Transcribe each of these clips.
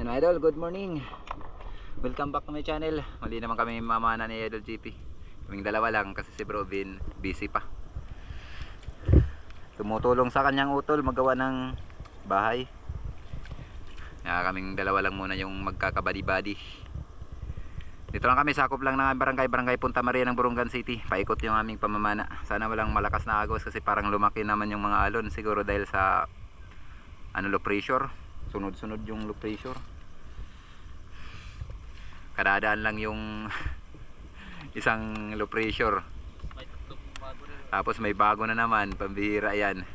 Yan mga idol, good morning. Welcome back to my channel. Mali naman kami mamana ni Idol GP. Kaming dalawa lang kasi si Bro Vin busy pa. Tumutulong sa kanyang utol magawa ng bahay. Kaya kaming dalawa lang muna yung magkakabadi-badi. Dito lang kami, sakop lang ng barangay Punta Maria ng Burungan City. Paikot yung aming pamamana. Sana walang malakas na agos kasi parang lumaki naman yung mga alon. Siguro dahil sa low pressure. Sunod-sunod yung low pressure. Kadadaan lang yung isang low pressure. Tapos may bago na naman, pambihira yan.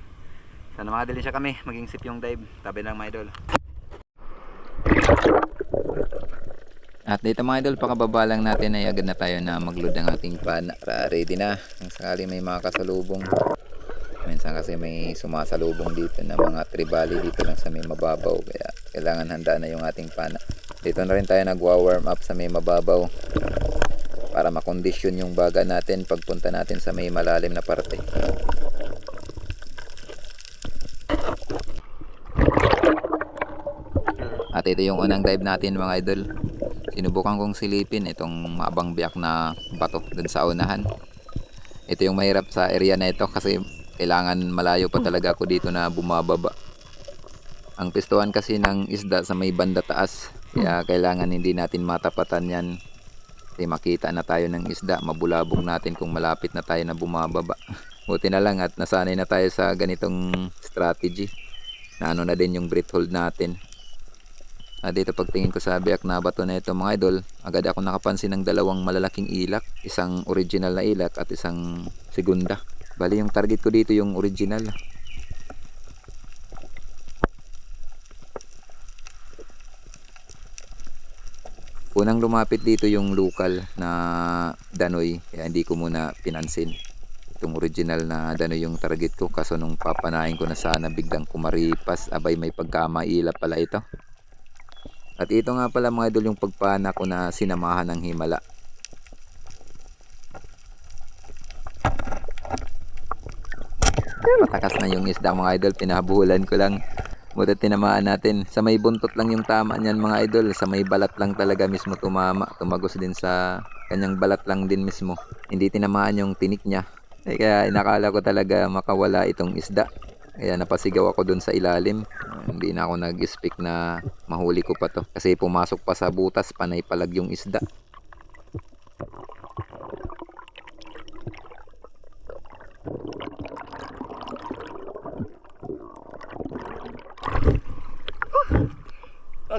Sana makadalhin siya kami, maging sip yung dive. Tabi lang mga idol. At dito mga idol, pakababa lang natin ay agad na tayo na mag-load ng ating pana. Ready na, kung sakali may mga kasalubong. Minsan kasi may sumasalubong dito na mga tribali dito lang sa may mababaw, kaya kailangan handa na yung ating pana. Dito na rin tayo nagwa-warm up sa may mababaw para makondisyon yung baga natin pagpunta natin sa may malalim na parte. At ito yung unang dive natin mga idol. Sinubukan kong silipin itong maabang biyak na bato dun sa unahan. Ito yung mahirap sa area na ito kasi kailangan malayo pa talaga ako dito na bumababa. Ang pistuhan kasi ng isda sa may banda taas, kaya kailangan hindi natin matapatan yan. Kasi makita na tayo ng isda, mabulabog natin kung malapit na tayo na bumababa. Buti na lang at nasanay na tayo sa ganitong strategy. Na ano na din yung breath hold natin. At dito pagtingin ko sa biyak na bato na ito mga idol, agad ako nakapansin ng dalawang malalaking ilak. Isang original na ilak at isang segunda. Bali yung target ko dito yung original. Unang lumapit dito yung local na danoy, kaya hindi ko muna pinansin. Itong original na danoy yung target ko, kaso nung papanahin ko na sana biglang kumaripas, abay may pagkamaila pala ito. At ito nga pala mga idol yung pagpana ko na sinamahan ng himala. Matakas na yung isda mga idol, pinabuhulan ko lang. Buti tinamaan natin. Sa may buntot lang yung tama niyan mga idol. Sa may balat lang talaga mismo tumama. Tumagos din sa kanyang balat lang din mismo. Hindi tinamaan yung tinik niya. Kaya inakala ko talaga makawala itong isda. Kaya napasigaw ako dun sa ilalim. Hindi na ako nag-speak na mahuli ko pa to. Kasi pumasok pa sa butas, panay palag yung isda.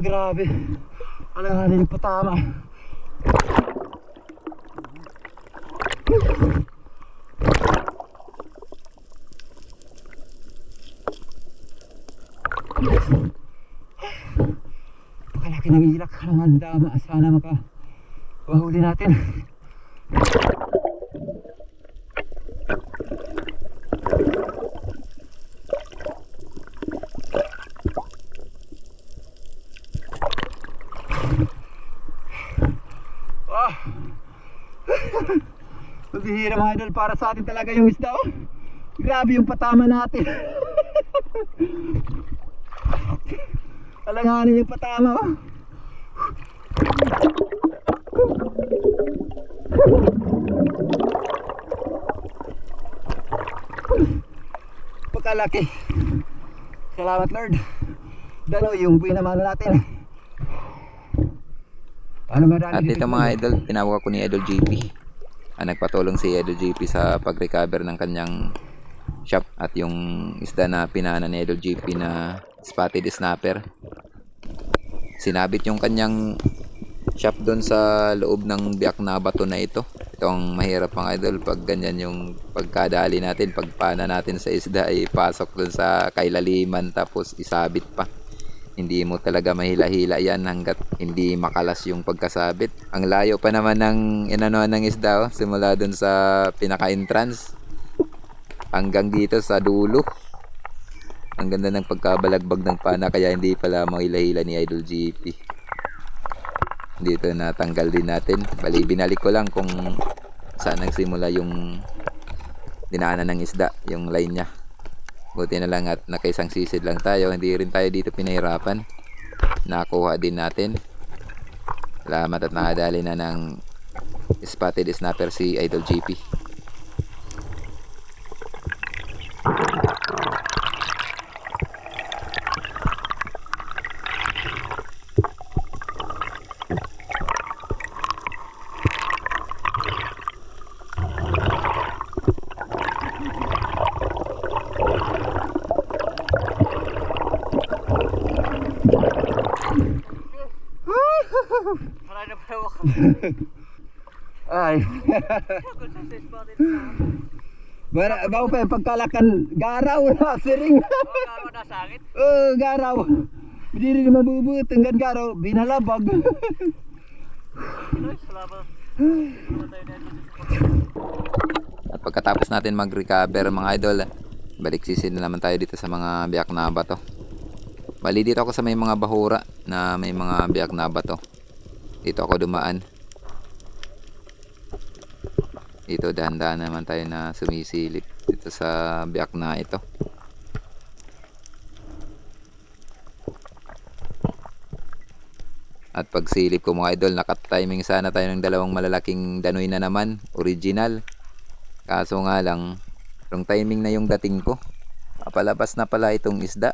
Grabe. Alanganin yung patama. Pakalaki ng ilak. Alangan dama. Sana makahuli natin. Magbihira mga idol, para sa atin talaga yung isda oh. Grabe yung patama natin. Alanganin yung patama oh. Pagkalaki. Salamat Lord. Dalo yung buhay naman natin. At ito mga idol, tinawag ako ni Idol GP. Nagpatulong si Idol GP sa pag-recover ng kanyang shop at yung isda na pinana ni Idol GP na spotted snapper. Sinabit yung kanyang shop doon sa loob ng biyak na bato na ito. Ito ang mahirap mga idol pag ganyan yung pagkadali natin, pagpana natin sa isda ay pasok doon sa kailaliman tapos isabit pa. Hindi mo talaga mahila-hila yan hanggat hindi makalas yung pagkasabit. Ang layo pa naman ng inanuan ng isda oh, simula dun sa pinaka-entrance hanggang dito sa dulo. Ang ganda ng pagkabalagbag ng pana kaya hindi pala mahila-hila ni Idol GP. Dito natanggal din natin. Bali binalik ko lang kung saan nagsimula yung dinaanan ng isda, yung line niya. Buti na lang at nakaisang sisid lang tayo, hindi rin tayo dito pinahirapan. nakuha din natin. Salamat at nakadali na ng spotted snapper si Idol GP. Marami na pala ako. Ay. Kung sa spotted Bago pa yung pagkalakan, garaw na, siring. Karo na sa akin. Garaw. Hindi rin mabubut, hanggang garaw, binalabag. Salamat. At pagkatapos natin mag-recover mga idol, balik sisid na naman tayo dito sa mga biyak na bato. Bali dito ako sa may mga bahura na may mga biyak na bato. Dito ako dumaan. Dito dahan-dahan naman tayo na sumisilip dito sa biyak na ito. At pagsilip ko mga idol, naka-timing sana tayo ng dalawang malalaking danoy na naman, original. Kaso nga lang, yung timing na yung dating ko. Papalabas na pala itong isda.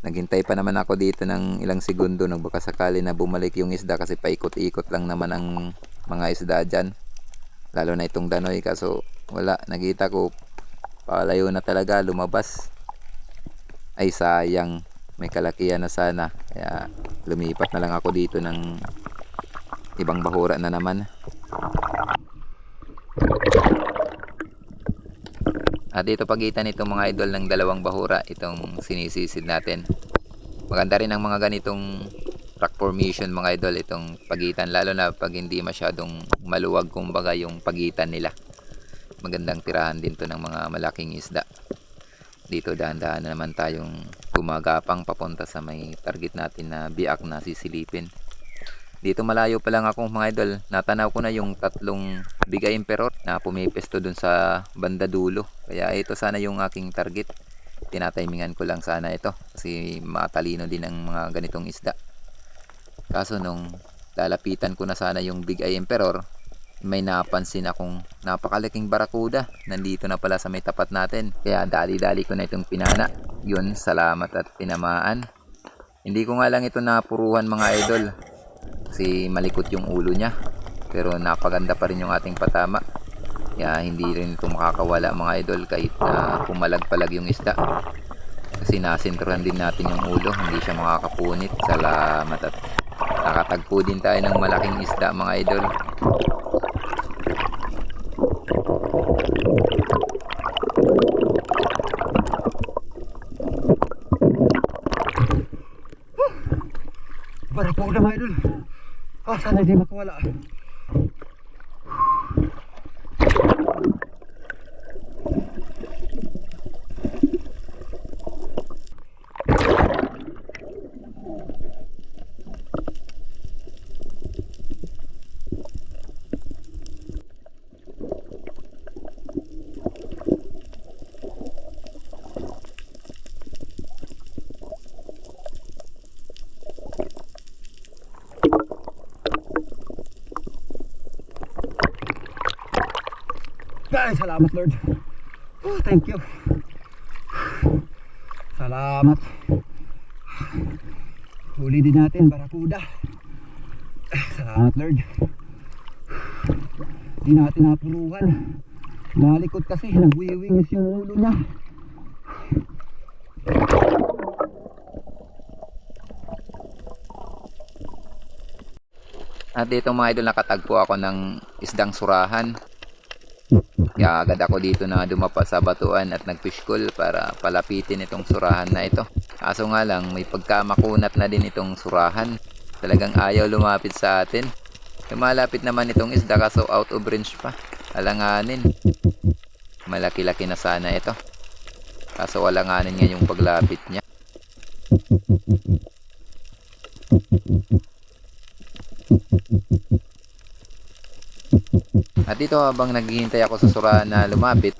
Naghintay pa naman ako dito ng ilang segundo nang baka sakali na bumalik yung isda kasi paikot-ikot lang naman ang mga isda dyan. Lalo na itong danoy, kaso wala, nakita ko palayo na talaga, lumabas. Ay sayang, may kalakihan na sana. Kaya lumipat na lang ako dito ng ibang bahura na naman. At dito pagitan itong mga idol ng dalawang bahura, itong sinisisid natin. Maganda rin ang mga ganitong rock formation mga idol, itong pagitan, lalo na pag hindi masyadong maluwag kumbaga yung pagitan nila. Magandang tirahan din to ng mga malaking isda. Dito dahan-dahan na naman tayong gumagapang papunta sa may target natin na biak na sisilipin. Dito malayo pa lang ako mga idol, natanaw ko na yung tatlong Big Eye Emperor na pumipesto dun sa banda dulo. Kaya ito sana yung aking target. Tinatimingan ko lang sana ito kasi matalino din ang mga ganitong isda. Kaso nung lalapitan ko na sana yung Big Eye Emperor, may napansin akong napakalaking barakuda. Nandito na pala sa may tapat natin. Kaya dali-dali ko na itong pinana. Yun, salamat at pinamaan. Hindi ko nga lang ito napuruhan mga idol kasi malikot yung ulo niya, pero napaganda pa rin yung ating patama. Kaya hindi rin ito makakawala mga idol kahit na pumalag-palag yung isda, kasi nasintruhan din natin yung ulo, hindi siya makakapunit. Salamat at nakatagpo din tayo ng malaking isda mga idol. Barakuda mga idol. Sana hindi makawala. Ay, salamat Lord. Thank you. Salamat. Huli din natin barakuda. Salamat Lord. Hindi natin napuruhan. Malikot kasi, nagwiwingis yung ulo niya. At dito mga idol, nakatagpo ako ng isdang surahan. Kaya agad ako dito na dumapa sa batuan at nagfishcall para palapitin itong surahan na ito. Kaso nga lang, may pagkamakunat na din itong surahan. Talagang ayaw lumapit sa atin. Lumalapit naman itong isda kaso out of range pa. Alanganin. Malaki-laki na sana ito. Kaso alanganin nga yung paglapit niya. At dito habang naghihintay ako sa surahan na lumapit,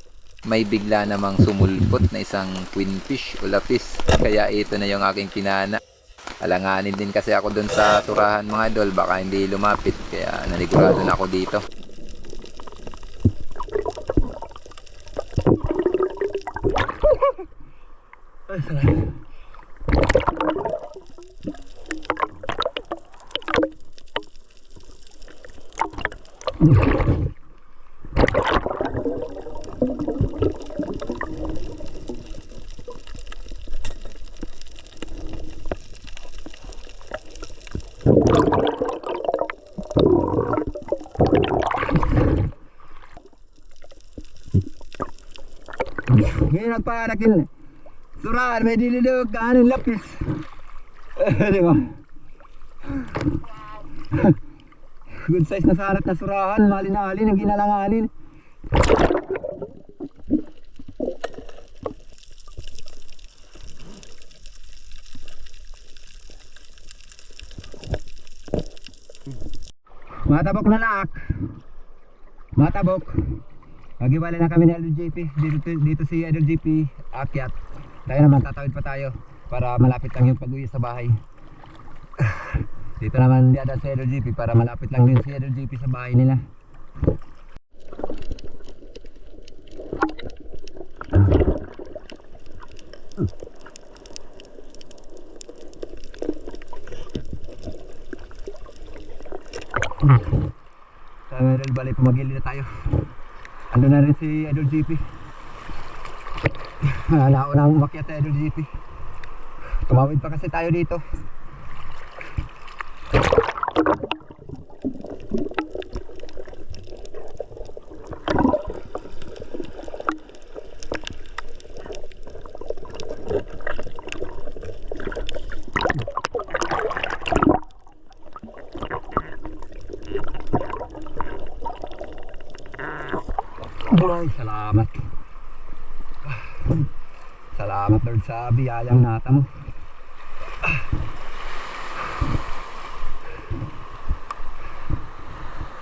may bigla namang sumulpot na isang queenfish o lapis. Kaya ito na yung aking pinana. Alanganin din kasi ako dun sa turahan mga idol, baka hindi lumapit, kaya nanigurado na ako dito. Ay, sarap. Ngayon nagparakin. Suran, may dilidog, kanin lapis. Di ba? Good size na sarat na surahan, malin-alin ang ginalanganin. Matabok na lak. Matabok. Magiwala na kami ni Idol JP. Dito si Idol JP akyat. Tayo naman tatawid pa tayo para malapit lang yung pag-uwi sa bahay. Dito naman di ada si Idol JP para malapit lang din si Idol JP sa bahay nila. Sa Idol Balay, pumagili na tayo. Ando na rin si Idol JP. Naunang umakyat si Idol JP. Tumawid pa kasi tayo dito. Ay, salamat. Salamat Lord sa biyayang nata mo.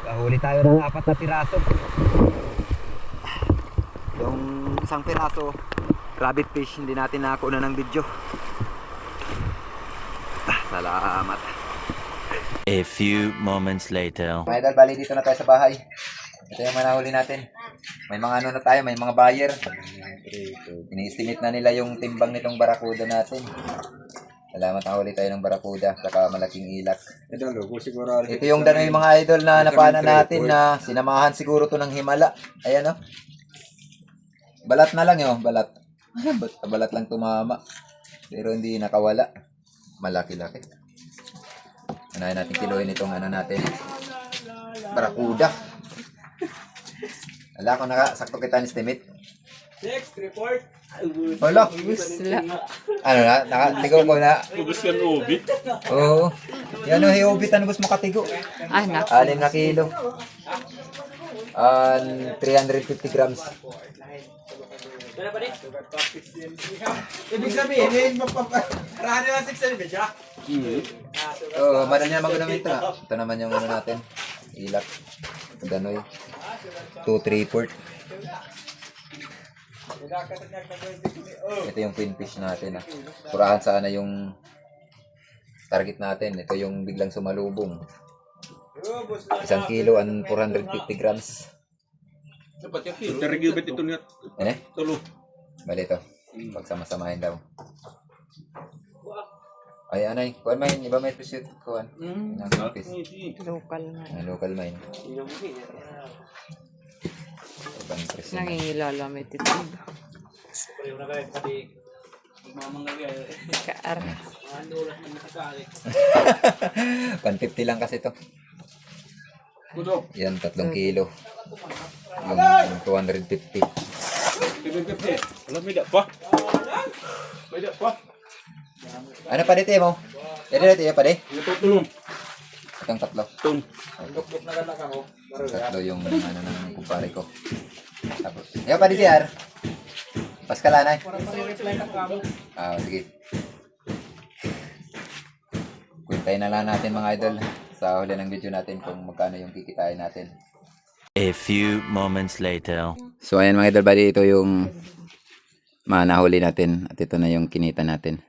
Kahuli tayo ng 4 na piraso. Yung isang piraso rabbit fish, hindi natin nakuha ng video. Salamat. A few moments later. Mga idol, bali dito na tayo sa bahay. Ito yung manahuli natin. May mga ano na tayo, may mga buyer. Ini-estimate na nila yung timbang nitong barakuda natin. Salamat, nakahuli tayo ng barakuda, saka malaking ilak. Ito yung danoy mga idol na napana natin na sinamahan siguro to ng himala. Ayan o. Balat na lang yun, balat. Balat lang tumama. Pero hindi nakawala. Malaki-laki. Anahin natin kiloin itong ano natin. Barakuda. Wala ko sakto kita ni estimate. Next report. Wala. Ano na? Nakatigo ko na. Ubus ka ng ubi. Oo. Yan o, hiubit na bus makatigo. Anak. 6 na kilo. 350 grams. Ibig sabihin, rahan nila 6 siya. Oo, madali na magunamit ito. Ito naman yung ano natin. Ilak. Danoy. 2-3 port. Ito yung queen fish natin. Purahan sana yung target natin. Ito yung biglang sumalubong. 1 kilo and 450 grams. Tarigibit ito niya. Ano? Tulo. Bali ito. Pagsama-samahin daw. Ay, anay. Kuhan mine. Iba may fish yun. Kuhan. Local na. Local mine. Ibang fish yun. Nangingilalamit ito. Kaar. 150 lang kasi ito. Yan, 3 kilo. Yung 250. Alam mo, pa. May pa. Ano pa dito mo? Dito pa di? Ito tulong. Itong 3. Tung. Tatlo yung ano ng kumpare ko. Tapos, yan pa dito yar. Paskalanay. Sige. Kuntayin na lang natin mga idol sa huli ng video natin kung magkano yung kikitain natin. A few moments later. So ayan mga idol, bali ito yung manahuli natin at ito na yung kinita natin.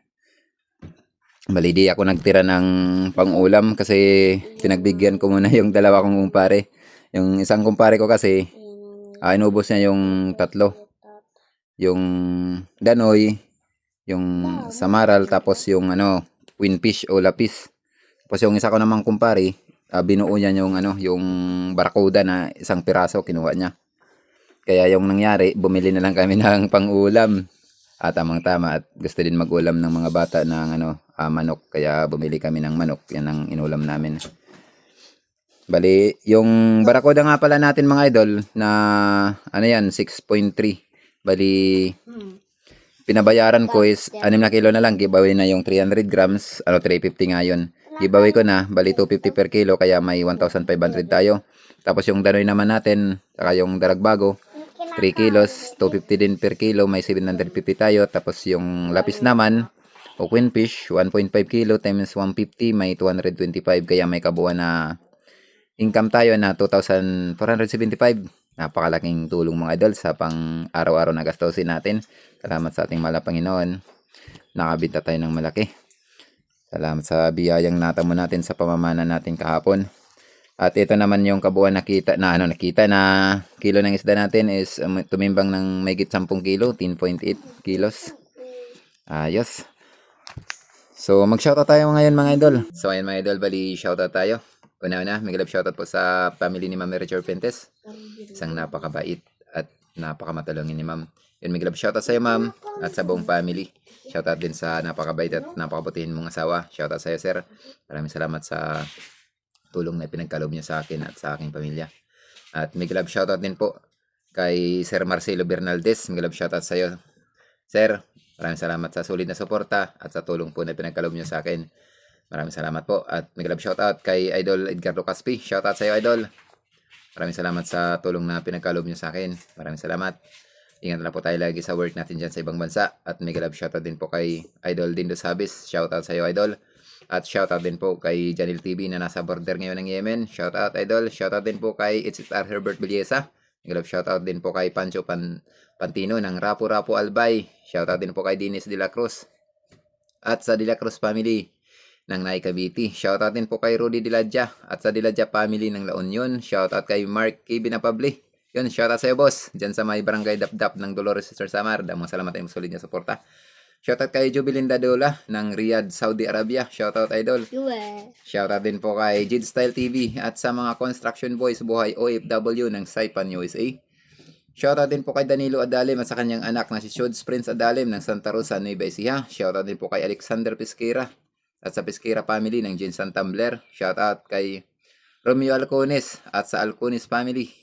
Bali di ako nagtira ng pang-ulam kasi pinagbigyan ko muna yung dalawa kong kumpare. Yung isang kumpare ko kasi inubos niya yung tatlo. Yung Danoy, yung Samaral, tapos yung Winfish o Lapis. Tapos yung isa ko namang kumpare, binuo niya yung yung Barracuda na isang piraso kinuha niya. Kaya yung nangyari, bumili na lang kami ng pang-ulam. Tamang-tama at gusto din mag-ulam ng mga bata ng manok. Kaya bumili kami ng manok. Yan ang inulam namin. Bali, yung Barracuda nga pala natin mga idol na 6.3. Bali, pinabayaran ko is 6 na kilo na lang. Giveaway na yung 300 grams. 350 nga yun. Giveaway ko na. Bali, 250 per kilo. Kaya may 1,500 tayo. Tapos yung Danoy naman natin, saka yung Daragbago, 3 kilos, 250 din per kilo, may 750 tayo. Tapos yung Lapis naman, o Queenfish, 1.5 kilo times 150, may 225. Kaya may kabuuan na income tayo na 2,475. Napakalaking tulong mga idol sa pang araw-araw na gastusin natin. Salamat sa ating mahal na Panginoon. Nakabinta tayo ng malaki. Salamat sa biyayang natamo natin sa pamamana natin kahapon. At ito naman yung kabuuan nakita na kilo ng isda natin is tumimbang ng may 10 kilo, 10.8 kilos. Ayos. So mag-shoutout tayo ngayon mga idol. So ayun mga idol, bali shoutout tayo. Una-una, may shoutout po sa family ni Ma'am Richard Pentes. Isang napakabait at napakamatalangin ni Ma'am. Yun, may shoutout sa iyo Ma'am at sa buong family. Shoutout din sa napakabait at napakabutihin mong asawa. Shoutout sa iyo sir. Maraming salamat sa tulong na pinagkaloob niyo sa akin at sa aking pamilya. At may shoutout din po kay Sir Marcelo Bernaldez. May shoutout sa iyo sir. Maraming salamat sa sulit na suporta at sa tulong po na pinagkaloob niyo sa akin. Maraming salamat po. At may shoutout kay Idol Edgardo Caspi. Shoutout sa iyo Idol. Maraming salamat sa tulong na pinagkaloob niyo sa akin. Maraming salamat. Ingat na po tayo lagi sa work natin dyan sa ibang bansa. At may shoutout din po kay Idol Dindo Sabis. Shoutout sa iyo Idol. At shoutout din po kay Janil TV na nasa border ngayon ng Yemen. Shoutout Idol. Shoutout din po kay Itzitar Herbert Biliesa. Shoutout din po kay Pancho Pantino ng Rapu Rapu Albay. Shoutout din po kay Dinis De La Cruz. At sa De La Cruz family ng Nay Cavite. Shoutout din po kay Rudy Diladja. At sa Diladja family ng La Union. Shoutout kay Mark K. Binapabli. Yun, shoutout sa iyo boss. Diyan sa may barangay Dapdap ng Dolores Sister Samar. Damang salamat ay solid niya suporta. Shoutout kay Jubilinda Dola ng Riyadh, Saudi Arabia. Shoutout Idol. Shoutout din po kay Jid Style TV at sa mga construction boys buhay OFW ng Saipan, USA. Shoutout din po kay Danilo Adalim at sa kanyang anak na si Shods Prince Adalim ng Santa Rosa, Nueva Ecija. Shoutout din po kay Alexander Pesquera at sa Pesquera family ng Jinsan Tumbler. Shoutout kay Romeo Alcones at sa Alcones family.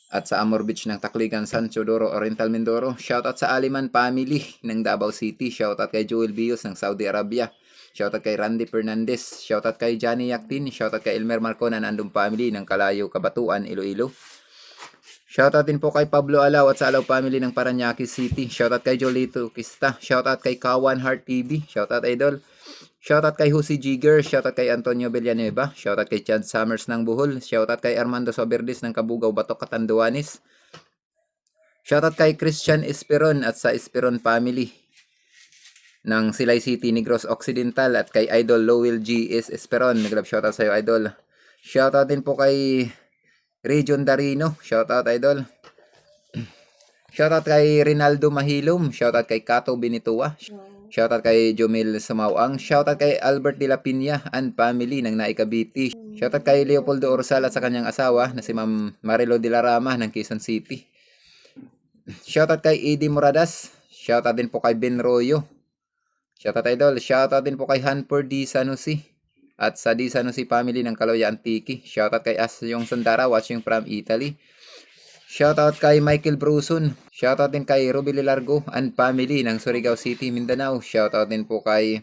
At sa Amor Beach ng Takligan, San Teodoro, Oriental Mindoro. Shoutout sa Aliman family ng Davao City. Shoutout kay Joel Bios ng Saudi Arabia. Shoutout kay Randy Fernandez. Shoutout kay Johnny Yaktin. Shoutout kay Elmer Marcona ng Andong family ng Kalayo, Kabatuan, Iloilo. Shoutout din po kay Pablo Alaw at sa Alaw family ng Paranaque City. Shoutout kay Jolito Kista. Shoutout kay Kawan Heart TV. Shoutout Idol. Shoutout kay Jose Jigger. Shoutout kay Antonio Villanueva. Shoutout kay Chad Summers ng Bohol. Shoutout kay Armando Soberdes ng Kabugaw, Batok, Catanduanes. Shoutout kay Christian Esperon at sa Esperon family ng Silay City, Negros Occidental. At kay Idol Lowell G.S. Esperon. Shoutout sa iyo Idol. Shoutout din po kay Region Darino. Shoutout Idol. Shoutout kay Rinaldo Mahilom. Shoutout kay Kato Binitua. Shoutout kay Jomil Sumawang. Shoutout kay Albert De La Piña and family ng Nay Cavite. Shoutout kay Leopoldo Orsal at sa kanyang asawa na si Ma'am Marilo De La Rama ng Quezon City. Shoutout kay Eddie Moradas. Shoutout din po kay Ben Royo. Shoutout Idol. Shoutout din po kay Hanford D. Sanusi at sa D. Sanusi family ng Kaloya Antique. Shoutout kay Asyong Sandara watching from Italy. Shoutout kay Michael Bruson. Shoutout din kay Ruby Largo and family ng Surigao City, Mindanao. Shoutout din po kay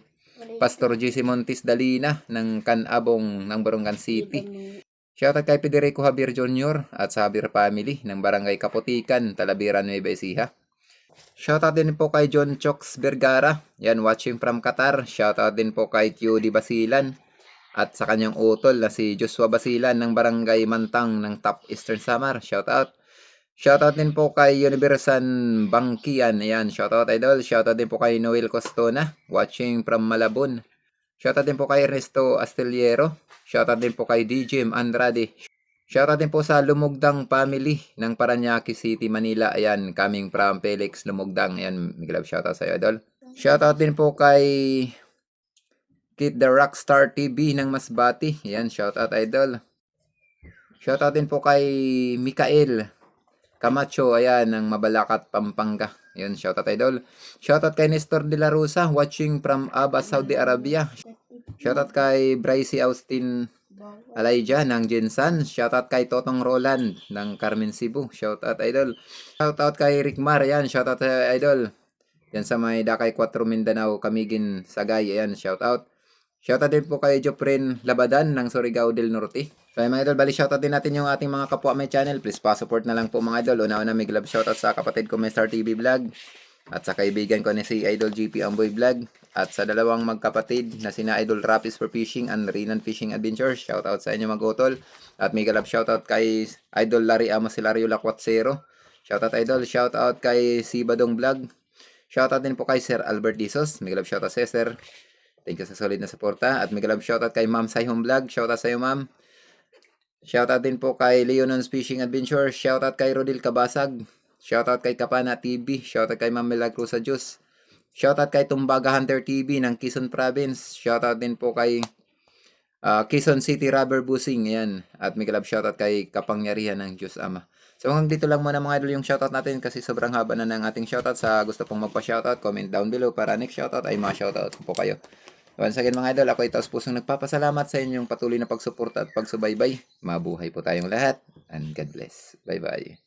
Pastor Jesse Montes Dalina ng Canabong ng Borongan City. Shoutout kay Federico Javier Jr. at sa Javier family ng Barangay Kaputikan, Talabiran, Nueva Ecija. Shoutout din po kay John Chox Vergara. Yan, watching from Qatar. Shoutout din po kay Tiodi Basilan at sa kanyang utol na si Joshua Basilan ng Barangay Mantang ng Top Eastern Samar. Shoutout. Shoutout din po kay Universan Bangkian. Ayan, shoutout Idol. Shoutout din po kay Noel Costona, watching from Malabon. Shoutout din po kay Ernesto Astillero. Shoutout din po kay DJ Andrade. Shoutout din po sa Lumugdang family ng Parañaque City, Manila. Ayan, coming from Felix Lumugdang. Ayan, big love shoutout sa iyo, idol. Shoutout din po kay Kid the Rockstar TV ng Masbati. Ayan, shoutout, idol. Shoutout din po kay Mikael Camacho, ayan, ng Mabalacat, Pampanga. Ayan, shoutout, idol. Shoutout kay Nestor De La Rosa, watching from Aba, Saudi Arabia. Shoutout kay Bryce Austin Alayja ng Jensan. Shoutout kay Totong Roland ng Carmen Cebu. Shoutout, idol. Shoutout kay Rick Mar. Ayan, shoutout, idol. Yan sa may Dakay 4 Mindanao, Camiguin, Sagay. Ayan, shoutout. Shoutout din po kay Jopren Labadan ng Surigao del Norte. So mga idol, bali shoutout din natin yung ating mga kapwa may channel. Please pa-support na lang po mga idol. Una-una may love shoutout sa kapatid ko Star TV Vlog. At sa kaibigan ko na si Idol GP Amboy Vlog. At sa dalawang magkapatid na sina Idol Rapis for Fishing and Rinan Fishing Adventures. Shoutout sa inyo mag-utol. At may love shoutout kay Idol Larry Amos Hilario Lacuatsero. Shoutout idol. Shoutout kay si Badong Vlog. Shoutout din po kay Sir Albert Disos. May love shoutout sa Sir. Thank you sa solid na suporta. At may love shoutout kay Ma'am Sayhom Vlog. Shoutout sa iyo, Ma'am. Shoutout din po kay Leonon's Fishing Adventure. Shoutout kay Rodil Kabasag. Shoutout kay Kapana TV. Shoutout kay Ma'am Milagros sa Diyos. Shoutout kay Tumbaga Hunter TV ng Quezon Province. Shoutout din po kay Quezon City Rubber Busing. Ayan. At may love shoutout kay Kapangyarihan ng Diyos Ama. So hanggang dito lang muna mga idol yung shoutout natin kasi sobrang haba na ng ating shoutout. Sa gusto pong magpa-shoutout, comment down below para next shoutout ay ma-shoutout po kayo. Once again mga idol, ako ay taos pusong nagpapasalamat sa inyong patuloy na pagsuporta at pagsubaybay. Mabuhay po tayong lahat and God bless. Bye bye.